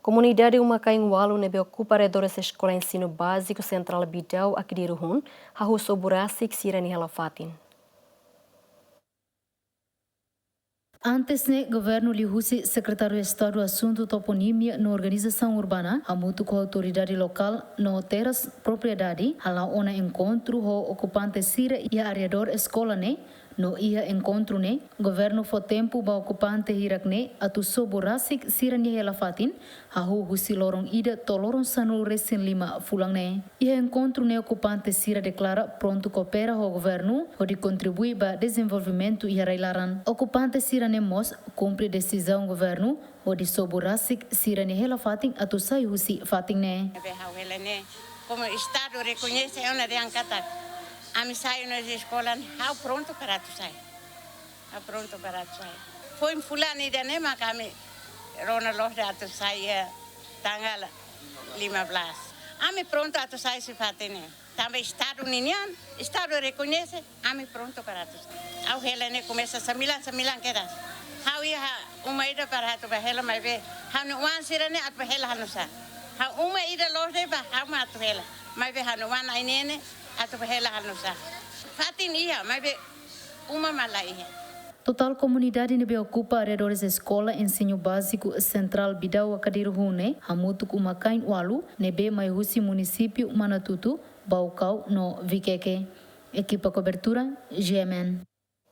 Comunidade Umakaing Walu nebe ocupa redores escola ensino básico central Bidau aqui de Ruhun, hahuso burasik sirani helafatin. Antes, o governo lihusi secretário de Estado do Assunto Toponímia na Organização Urbana, a muito com a autoridade local no terras propriedade, hala ona encontro ho ocupante sira e areador escola ne, no ia encontro ne, governo fo tempo ba ocupante hirak ne, atu sobo rasik sira ni helafatin, hahu husi lorong ida to lorong sanu resin lima fulang ne. Ia encontro ne ocupante sira declara pronto coopera ho governo, ho de contribui ba desenvolvimento ia railaran. Ocupante sira ne mos cumpre decisão governo, ho de sobo rasik sira ni helafatin atu sai husi fatin ne. Como o Estado reconhece, é uma de Ancata. A mim saio nas escolas, how pronto para tu sair. How pronto para tu sair. Foi em fulano e dane mas kami rona loh de atu sair tanggal 15. Ami pronto atu sair sifatnya. Também Estado ninian, Estado reconhece, ami pronto para tu sair. Au helene começa sembilan keras. How ia uma ida para tu bahela mai be. Hanu wan sirane at bahela hanusa. How uma ida loh de bah how ma tu hela. Mai be hanu wan ainene atau behela hanusa. Fatin ia, mas be uma malai. Total comunidade nebe ocupa arredores da escola ensino básico central Bidau Akadiru Hune, Hamutuk Umakaing Walu, nebe mai husi município Manatutu, Baucau no Viqueque. Equipa cobertura GMN.